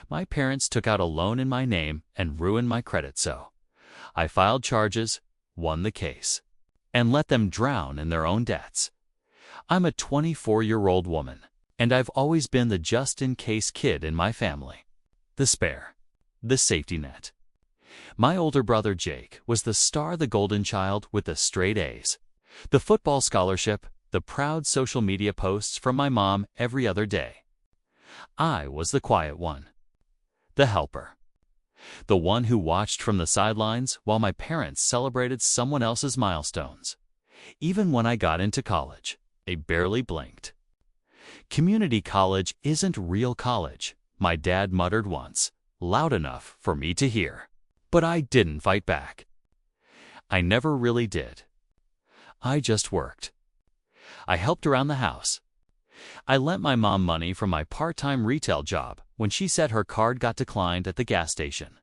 My parents took out a loan in my name and ruined my credit, so I filed charges, won the case, and let them drown in their own debts. I'm a 24-year-old woman, and I've always been the just-in-case kid in my family. The spare. The safety net. My older brother Jake was the star, the golden child with the straight A's, the football scholarship, the proud social media posts from my mom every other day. I was the quiet one, the helper, the one who watched from the sidelines while my parents celebrated someone else's milestones. Even when I got into college, they barely blinked. Community college isn't real college, my dad muttered once, loud enough for me to hear. But I didn't fight back. I never really did. I just worked. I helped around the house. I lent my mom money from my part-time retail job when she said her card got declined at the gas station.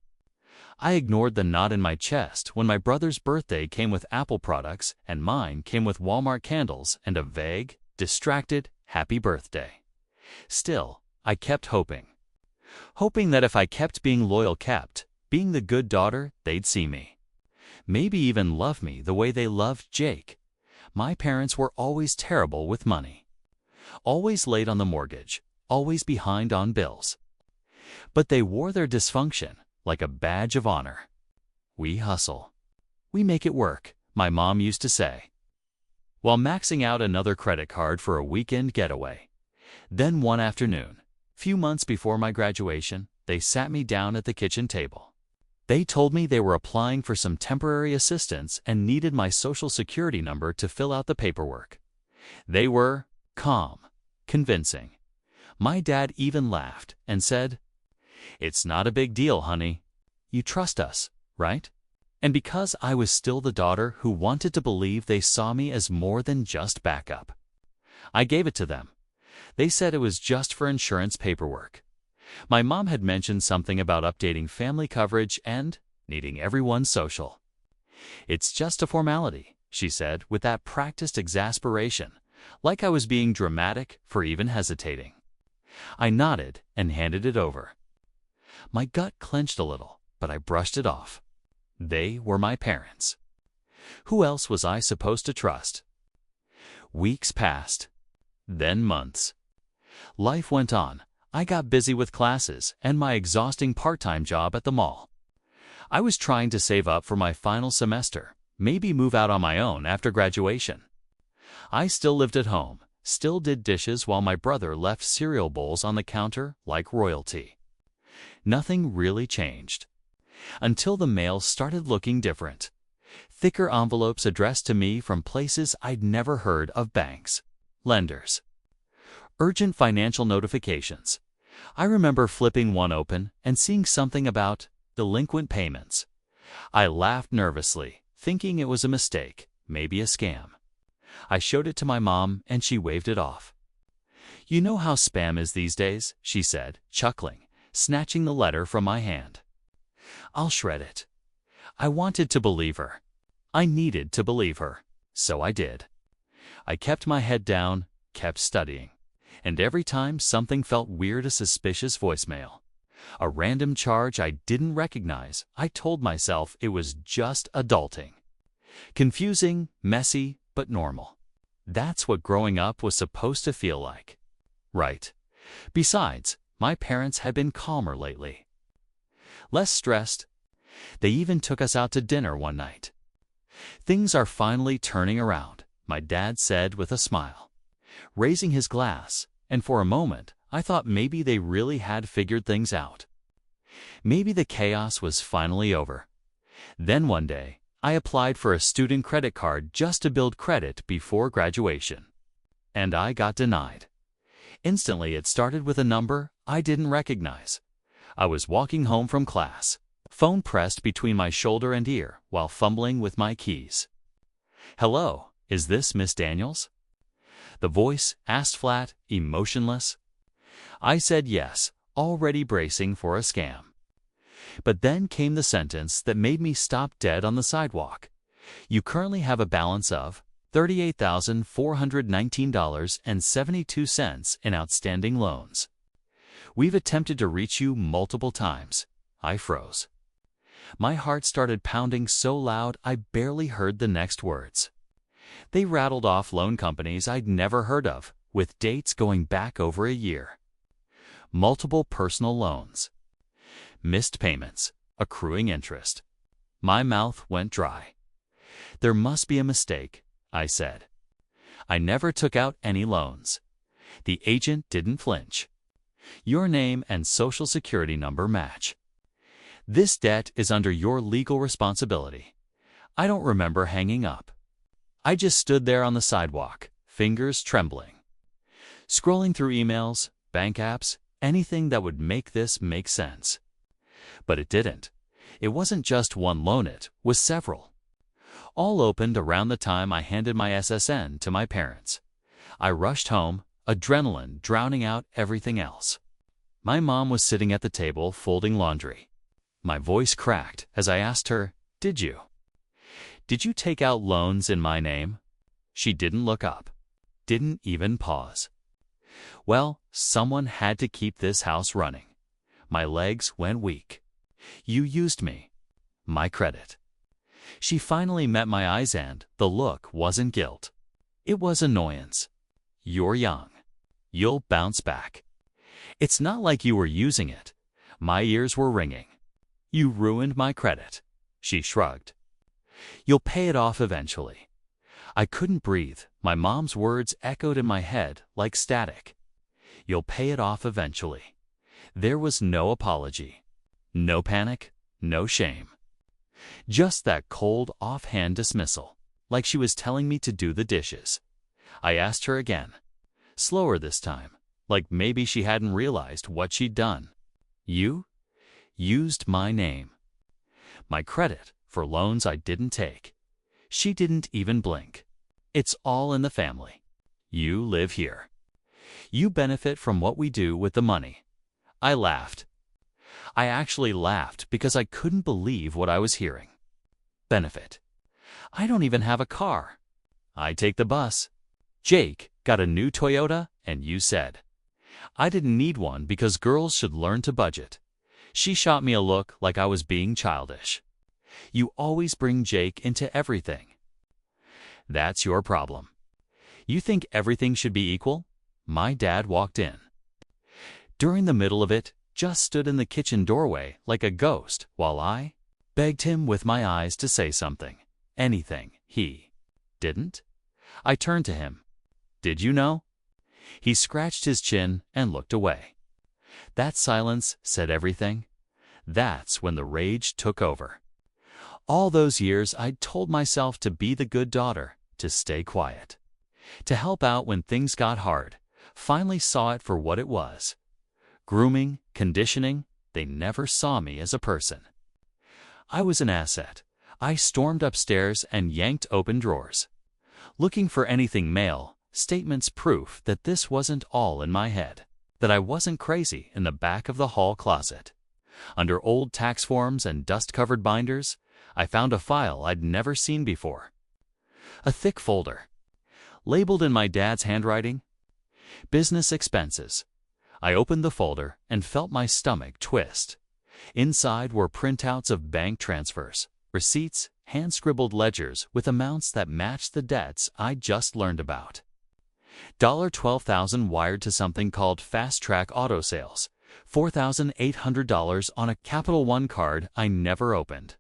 I ignored the knot in my chest when my brother's birthday came with Apple products and mine came with Walmart candles and a vague, distracted, happy birthday. Still, I kept hoping. Hoping that if I kept being loyal, being the good daughter, they'd see me. Maybe even love me the way they loved Jake. My parents were always terrible with money. Always late on the mortgage, always behind on bills. But they wore their dysfunction like a badge of honor. We hustle. We make it work, my mom used to say, while maxing out another credit card for a weekend getaway. Then one afternoon, few months before my graduation, they sat me down at the kitchen table. They told me they were applying for some temporary assistance and needed my social security number to fill out the paperwork. They were calm, convincing. My dad even laughed and said, "It's not a big deal, honey. You trust us, right?" And because I was still the daughter who wanted to believe, they saw me as more than just backup. I gave it to them. They said it was just for insurance paperwork. My mom had mentioned something about updating family coverage and needing everyone's social. "It's just a formality," she said with that practiced exasperation, like I was being dramatic for even hesitating. I nodded and handed it over. My gut clenched a little, but I brushed it off. They were my parents. Who else was I supposed to trust? Weeks passed, then months. Life went on. I got busy with classes and my exhausting part-time job at the mall. I was trying to save up for my final semester, maybe move out on my own after graduation. I still lived at home, still did dishes while my brother left cereal bowls on the counter like royalty. Nothing really changed. Until the mail started looking different. Thicker envelopes addressed to me from places I'd never heard of: banks, lenders. Urgent financial notifications. I remember flipping one open and seeing something about delinquent payments. I laughed nervously, thinking it was a mistake, maybe a scam. I showed it to my mom and she waved it off. "You know how spam is these days," she said, chuckling, snatching the letter from my hand. "I'll shred it." I wanted to believe her. I needed to believe her. So I did. I kept my head down, kept studying. And every time something felt weird, a suspicious voicemail, a random charge I didn't recognize, I told myself it was just adulting. Confusing, messy, but normal. That's what growing up was supposed to feel like. Right. Besides, my parents had been calmer lately. Less stressed. They even took us out to dinner one night. "Things are finally turning around," my dad said with a smile, raising his glass, and for a moment I thought maybe they really had figured things out. Maybe the chaos was finally over. Then one day, I applied for a student credit card just to build credit before graduation. And I got denied. Instantly, it started with a number I didn't recognize. I was walking home from class, phone pressed between my shoulder and ear while fumbling with my keys. "Hello, is this Miss Daniels?" The voice asked, flat, emotionless. I said yes, already bracing for a scam. But then came the sentence that made me stop dead on the sidewalk. "You currently have a balance of $38,419.72 in outstanding loans." We've attempted to reach you multiple times. I froze. My heart started pounding so loud I barely heard the next words. They rattled off loan companies I'd never heard of, with dates going back over a year. Multiple personal loans. Missed payments, accruing interest. My mouth went dry. There must be a mistake, I said. I never took out any loans. The agent didn't flinch. Your name and social security number match. This debt is under your legal responsibility. I don't remember hanging up. I just stood there on the sidewalk, fingers trembling. Scrolling through emails, bank apps, anything that would make this make sense. But it didn't. It wasn't just one loan, it was several. All opened around the time I handed my SSN to my parents. I rushed home, adrenaline drowning out everything else. My mom was sitting at the table folding laundry. My voice cracked as I asked her, "Did you take out loans in my name?" She didn't look up, didn't even pause. Well, someone had to keep this house running. My legs went weak. You used me. My credit. She finally met my eyes and the look wasn't guilt. It was annoyance. You're young. You'll bounce back. It's not like you were using it. My ears were ringing. You ruined my credit. She shrugged. You'll pay it off eventually. I couldn't breathe. My mom's words echoed in my head like static. You'll pay it off eventually. There was no apology. No panic, no shame. Just that cold, offhand dismissal, like she was telling me to do the dishes. I asked her again, slower this time, like maybe she hadn't realized what she'd done. You used my name. My credit for loans I didn't take. She didn't even blink. It's all in the family. You live here. You benefit from what we do with the money. I laughed. I actually laughed because I couldn't believe what I was hearing. Benefit. I don't even have a car. I take the bus. Jake got a new Toyota, and you said, I didn't need one because girls should learn to budget. She shot me a look like I was being childish. You always bring Jake into everything. That's your problem. You think everything should be equal? My dad walked in. During the middle of it, just stood in the kitchen doorway like a ghost while I begged him with my eyes to say something, anything. He didn't. I turned to him. Did you know? He scratched his chin and looked away. That silence said everything. That's when the rage took over. All those years I'd told myself to be the good daughter, to stay quiet, to help out when things got hard, finally saw it for what it was. Grooming, conditioning, they never saw me as a person. I was an asset. I stormed upstairs and yanked open drawers. Looking for anything male, statements proof that this wasn't all in my head, that I wasn't crazy in the back of the hall closet. Under old tax forms and dust-covered binders, I found a file I'd never seen before. A thick folder. Labeled in my dad's handwriting, Business Expenses. I opened the folder and felt my stomach twist. Inside were printouts of bank transfers, receipts, hand-scribbled ledgers with amounts that matched the debts I'd just learned about. $12,000 wired to something called Fast Track Auto Sales, $4,800 on a Capital One card I never opened.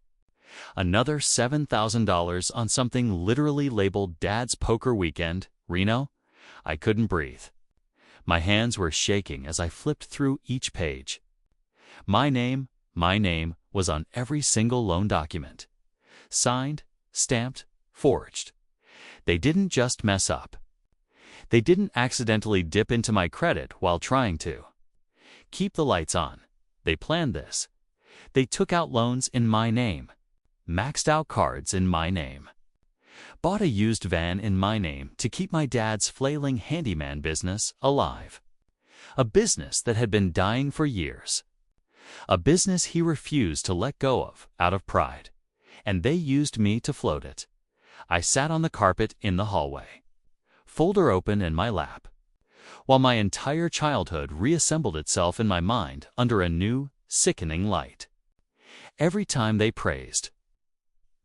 Another $7,000 on something literally labeled Dad's Poker Weekend, Reno. I couldn't breathe. My hands were shaking as I flipped through each page. My name was on every single loan document. Signed, stamped, forged. They didn't just mess up. They didn't accidentally dip into my credit while trying to. Keep the lights on. They planned this. They took out loans in my name. Maxed out cards in my name. Bought a used van in my name to keep my dad's flailing handyman business alive. A business that had been dying for years. A business he refused to let go of out of pride. And they used me to float it. I sat on the carpet in the hallway. Folder open in my lap. while my entire childhood reassembled itself in my mind under a new, sickening light. Every time they praised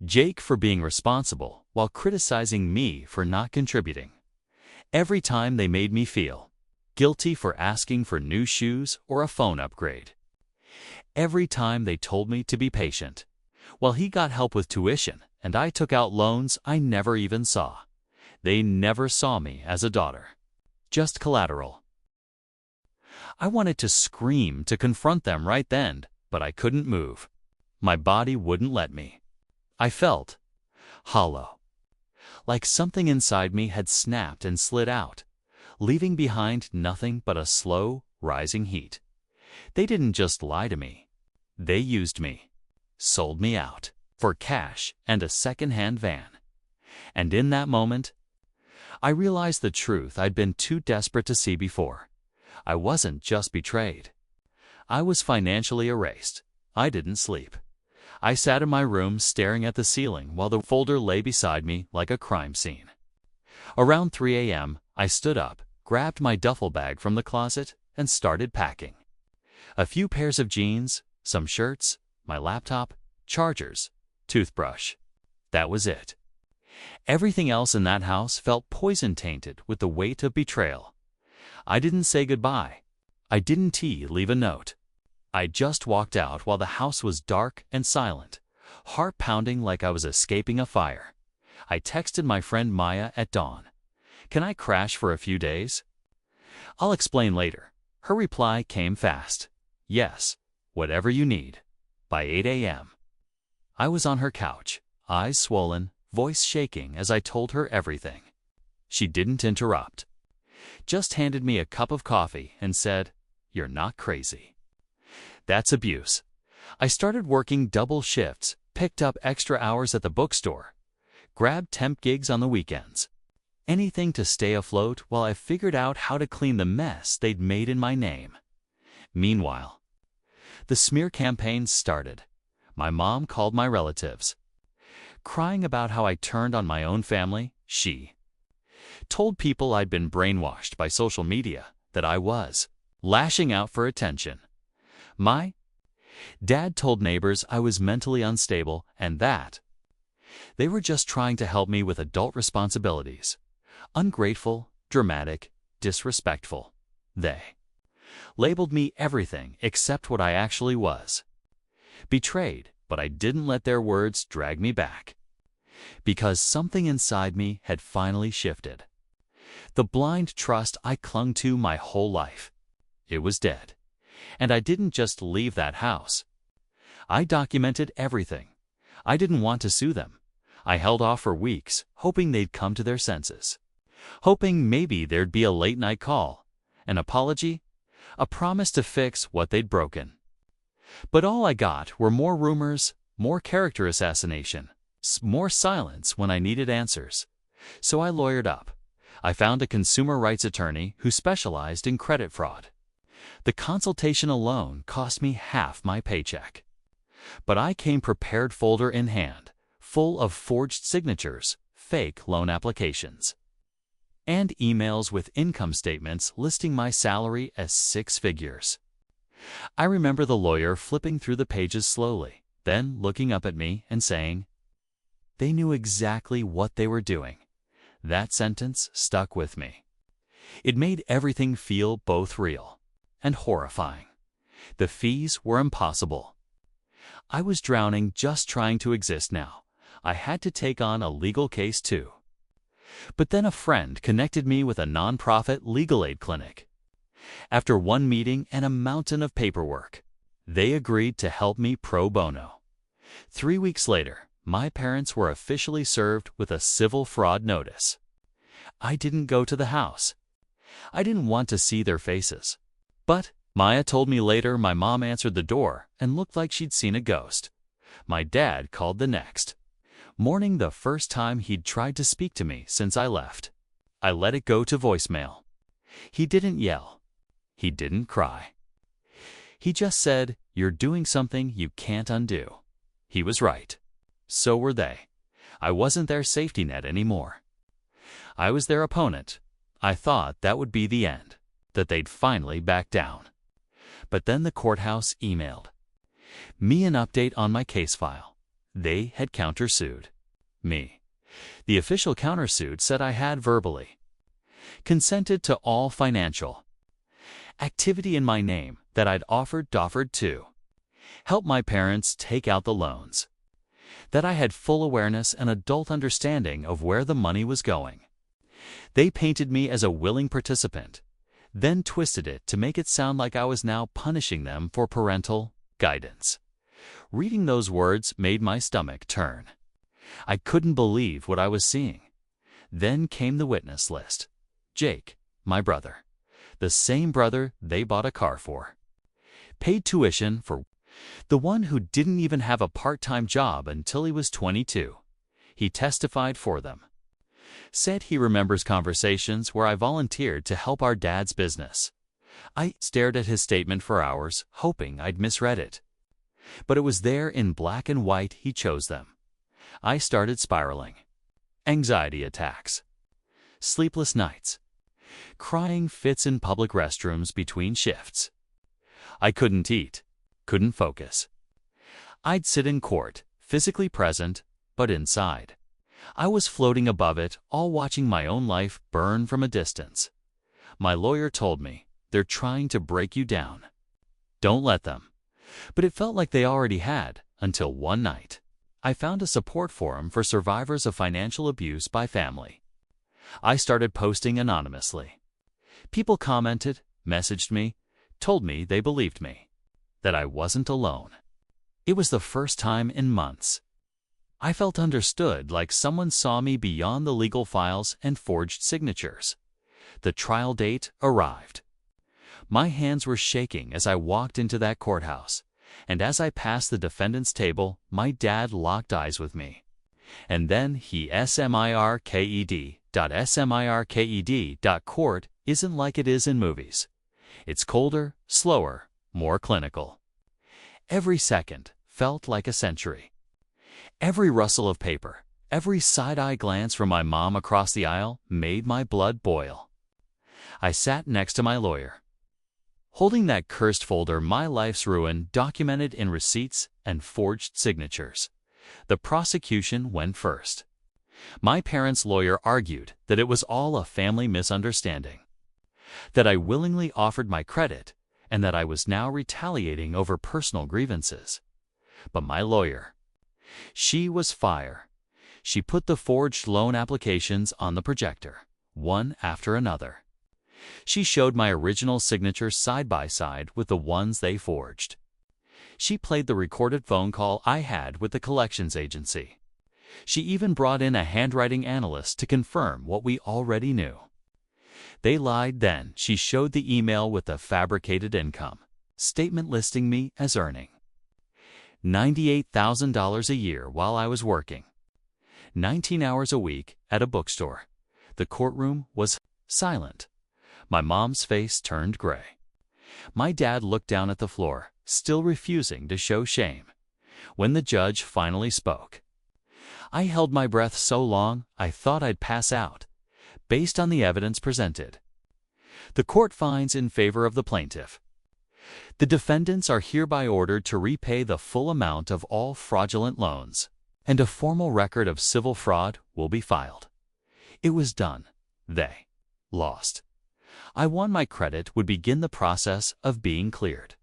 Jake for being responsible while criticizing me for not contributing. Every time they made me feel guilty for asking for new shoes or a phone upgrade. Every time they told me to be patient while he got help with tuition and I took out loans I never even saw. They never saw me as a daughter, just collateral. I wanted to scream to confront them right then, but I couldn't move. My body wouldn't let me. I felt hollow, like something inside me had snapped and slid out, leaving behind nothing but a slow, rising heat. They didn't just lie to me. They used me, sold me out for cash and a second-hand van. And in that moment, I realized the truth I'd been too desperate to see before. I wasn't just betrayed. I was financially erased. I didn't sleep. I sat in my room staring at the ceiling while the folder lay beside me like a crime scene. Around 3 a.m., I stood up, grabbed my duffel bag from the closet, and started packing. A few pairs of jeans, some shirts, my laptop, chargers, toothbrush. That was it. Everything else in that house felt poison-tainted with the weight of betrayal. I didn't say goodbye. I didn't leave a note. I just walked out while the house was dark and silent, heart pounding like I was escaping a fire. I texted my friend Maya at dawn. "Can I crash for a few days?" "I'll explain later." Her reply came fast. "Yes, whatever you need." By 8 a.m., I was on her couch, eyes swollen, voice shaking as I told her everything. She didn't interrupt, just handed me a cup of coffee and said, "You're not crazy." That's abuse. I started working double shifts, picked up extra hours at the bookstore, grabbed temp gigs on the weekends. Anything to stay afloat while I figured out how to clean the mess they'd made in my name. Meanwhile, the smear campaign started. My mom called my relatives, crying about how I turned on my own family. She told people I'd been brainwashed by social media, that I was lashing out for attention. My dad told neighbors I was mentally unstable and that they were just trying to help me with adult responsibilities. Ungrateful, dramatic, disrespectful. They labeled me everything except what I actually was. Betrayed, but I didn't let their words drag me back. Because something inside me had finally shifted. The blind trust I clung to my whole life. It was dead. And I didn't just leave that house. I documented everything. I didn't want to sue them. I held off for weeks, hoping they'd come to their senses. Hoping maybe there'd be a late-night call, an apology, a promise to fix what they'd broken. But all I got were more rumors, more character assassination, more silence when I needed answers. So I lawyered up. I found a consumer rights attorney who specialized in credit fraud. The consultation alone cost me half my paycheck. But I came prepared, folder in hand, full of forged signatures, fake loan applications, and emails with income statements listing my salary as 6 figures. I remember the lawyer flipping through the pages slowly, then looking up at me and saying, "They knew exactly what they were doing." That sentence stuck with me. It made everything feel both real and horrifying. The fees were impossible. I was drowning just trying to exist now. I had to take on a legal case too. But then a friend connected me with a nonprofit legal aid clinic. After one meeting and a mountain of paperwork, they agreed to help me pro bono. 3 weeks later, my parents were officially served with a civil fraud notice. I didn't go to the house. I didn't want to see their faces. But Maya told me later my mom answered the door and looked like she'd seen a ghost. My dad called the next morning, the first time he'd tried to speak to me since I left. I let it go to voicemail. He didn't yell. He didn't cry. He just said, "You're doing something you can't undo." He was right. So were they. I wasn't their safety net anymore. I was their opponent. I thought that would be the end, that they'd finally back down. But then the courthouse emailed me an update on my case file. They had countersued me. The official countersuit said I had verbally consented to all financial activity in my name that I'd offered to help my parents take out the loans, that I had full awareness and adult understanding of where the money was going. They painted me as a willing participant, then twisted it to make it sound like I was now punishing them for parental guidance. Reading those words made my stomach turn. I couldn't believe what I was seeing. Then came the witness list. Jake, my brother, the same brother they bought a car for, paid tuition for, the one who didn't even have a part-time job until he was 22. He testified for them. Said he remembers conversations where I volunteered to help our dad's business. I stared at his statement for hours, hoping I'd misread it. But it was there in black and white. He chose them. I started spiraling. Anxiety attacks, sleepless nights, crying fits in public restrooms between shifts. I couldn't eat, couldn't focus. I'd sit in court, physically present, but inside I was floating above it, all watching my own life burn from a distance. My lawyer told me, they're trying to break you down. Don't let them. But it felt like they already had, until one night I found a support forum for survivors of financial abuse by family. I started posting anonymously. People commented, messaged me, told me they believed me, that I wasn't alone. It was the first time in months I felt understood, like someone saw me beyond the legal files and forged signatures. The trial date arrived. My hands were shaking as I walked into that courthouse, and as I passed the defendant's table, my dad locked eyes with me. And then he smirked. Court isn't like it is in movies. It's colder, slower, more clinical. Every second felt like a century. Every rustle of paper, every side-eye glance from my mom across the aisle made my blood boil. I sat next to my lawyer, holding that cursed folder, My Life's Ruin, documented in receipts and forged signatures. The prosecution went first. My parents' lawyer argued that it was all a family misunderstanding, that I willingly offered my credit, and that I was now retaliating over personal grievances. But my lawyer, she was fire. She put the forged loan applications on the projector, one after another. She showed my original signatures side by side with the ones they forged. She played the recorded phone call I had with the collections agency. She even brought in a handwriting analyst to confirm what we already knew. They lied then. She showed the email with the fabricated income statement listing me as earning $98,000 a year while I was working 19 hours a week at a bookstore. The courtroom was silent. My mom's face turned gray. My dad looked down at the floor, still refusing to show shame. When the judge finally spoke, I held my breath so long I thought I'd pass out. Based on the evidence presented, the court finds in favor of the plaintiff. The defendants are hereby ordered to repay the full amount of all fraudulent loans, and a formal record of civil fraud will be filed. It was done. They lost. I won. My credit would begin the process of being cleared.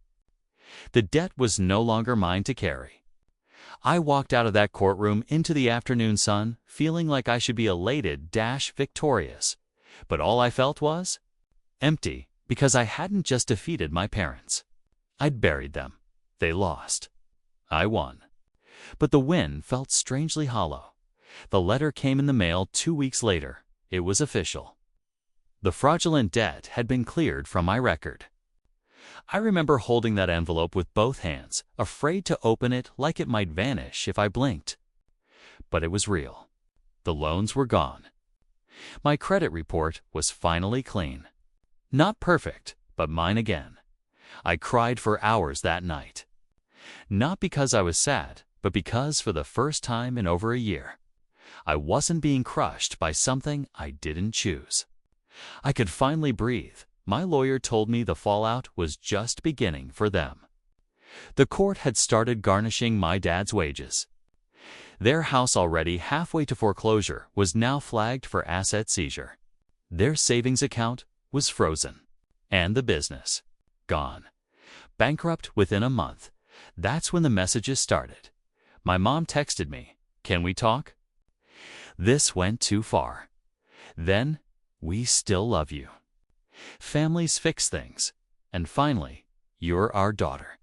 The debt was no longer mine to carry. I walked out of that courtroom into the afternoon sun, feeling like I should be elated, victorious. But all I felt was empty, because I hadn't just defeated my parents. I'd buried them. They lost. I won. But the win felt strangely hollow. The letter came in the mail 2 weeks later. It was official. The fraudulent debt had been cleared from my record. I remember holding that envelope with both hands, afraid to open it, like it might vanish if I blinked. But it was real. The loans were gone. My credit report was finally clean. Not perfect, but mine again. I cried for hours that night. Not because I was sad, but because for the first time in over a year, I wasn't being crushed by something I didn't choose. I could finally breathe. My lawyer told me the fallout was just beginning for them. The court had started garnishing my dad's wages. Their house, already halfway to foreclosure, was now flagged for asset seizure. Their savings account was frozen. And the business gone. Bankrupt within a month. That's when the messages started. My mom texted me, "Can we talk?" This went too far. Then, "We still love you. Families fix things. And finally, you're our daughter."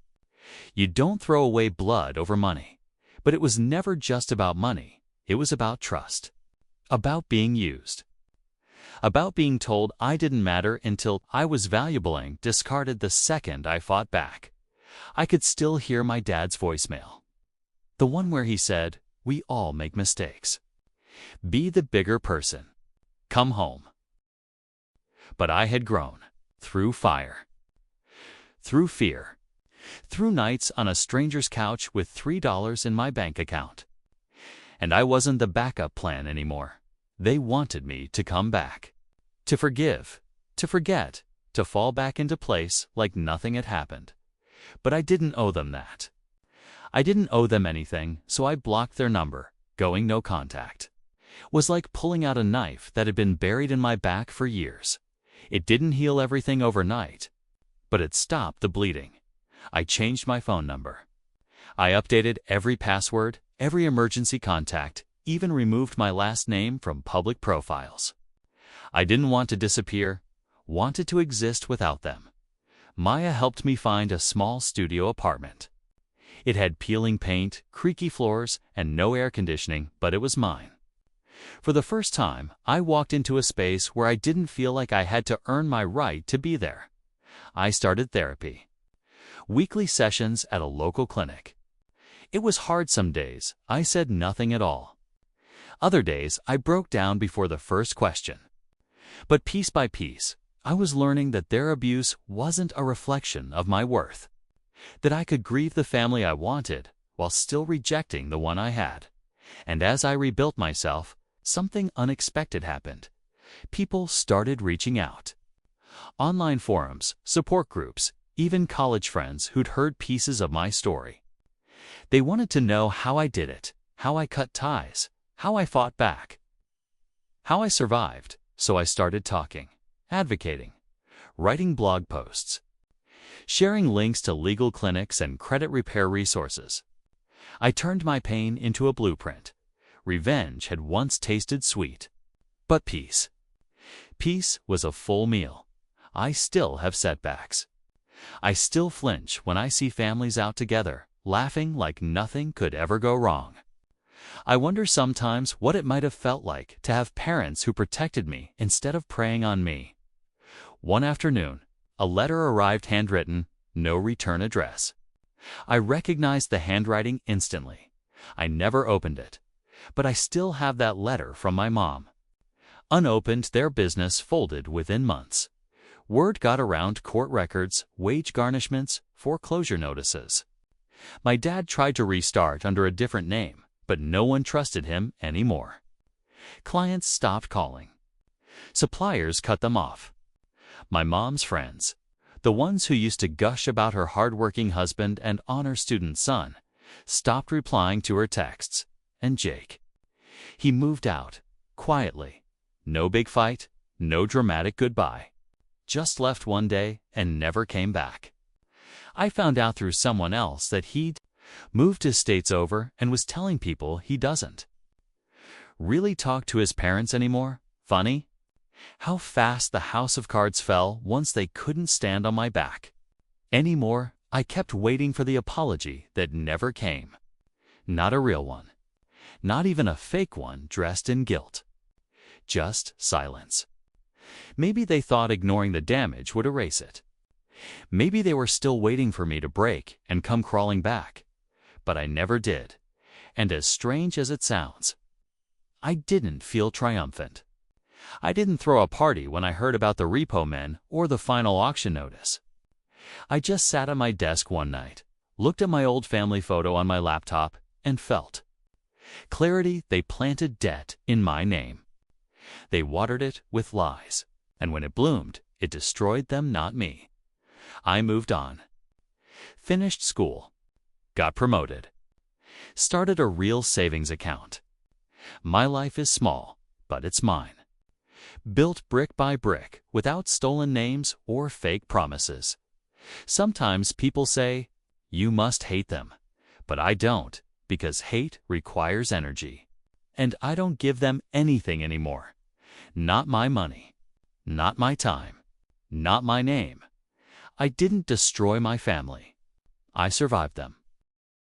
You don't throw away blood over money. But it was never just about money. It was about trust. About being used. About being told I didn't matter until I was valuable and discarded the second I fought back. I could still hear my dad's voicemail. The one where he said, "We all make mistakes. Be the bigger person. Come home." But I had grown. Through fire. Through fear. Through nights on a stranger's couch with $3 in my bank account. And I wasn't the backup plan anymore. They wanted me to come back. To forgive. To forget. To fall back into place like nothing had happened. But I didn't owe them that. I didn't owe them anything, so I blocked their number, going no contact. Was like pulling out a knife that had been buried in my back for years. It didn't heal everything overnight, but it stopped the bleeding. I changed my phone number. I updated every password, every emergency contact, even removed my last name from public profiles. I didn't want to disappear, wanted to exist without them. Maya helped me find a small studio apartment. It had peeling paint, creaky floors, and no air conditioning, but it was mine. For the first time, I walked into a space where I didn't feel like I had to earn my right to be there. I started therapy. Weekly sessions at a local clinic. It was hard some days. I said nothing at all. Other days, I broke down before the first question. But piece by piece, I was learning that their abuse wasn't a reflection of my worth. That I could grieve the family I wanted while still rejecting the one I had. And as I rebuilt myself, something unexpected happened. People started reaching out. Online forums, support groups, even college friends who'd heard pieces of my story. They wanted to know how I did it, how I cut ties, how I fought back, how I survived. So I started talking, advocating, writing blog posts, sharing links to legal clinics and credit repair resources. I turned my pain into a blueprint. Revenge had once tasted sweet. But peace. Peace was a full meal. I still have setbacks. I still flinch when I see families out together, laughing like nothing could ever go wrong. I wonder sometimes what it might have felt like to have parents who protected me instead of preying on me. One afternoon, a letter arrived handwritten, no return address. I recognized the handwriting instantly. I never opened it, but I still have that letter from my mom. Unopened, their business folded within months. Word got around: court records, wage garnishments, foreclosure notices. My dad tried to restart under a different name, but no one trusted him anymore. Clients stopped calling. Suppliers cut them off. My mom's friends, the ones who used to gush about her hardworking husband and honor student son, stopped replying to her texts. And Jake. He moved out, quietly. No big fight, no dramatic goodbye. Just left one day and never came back. I found out through someone else that he'd moved his states over and was telling people he doesn't really talk to his parents anymore. Funny how fast the house of cards fell once they couldn't stand on my back anymore. I kept waiting for the apology that never came. Not a real one. Not even a fake one dressed in guilt. Just silence. Maybe they thought ignoring the damage would erase it. Maybe they were still waiting for me to break and come crawling back. But I never did. And as strange as it sounds, I didn't feel triumphant. I didn't throw a party when I heard about the repo men or the final auction notice. I just sat at my desk one night, looked at my old family photo on my laptop, and felt clarity. They planted debt in my name. They watered it with lies. And when it bloomed, it destroyed them, not me. I moved on. Finished school. Got promoted. Started a real savings account. My life is small, but it's mine. Built brick by brick without stolen names or fake promises. Sometimes people say, you must hate them, but I don't, because hate requires energy. And I don't give them anything anymore. Not my money, not my time, not my name. I didn't destroy my family. I survived them.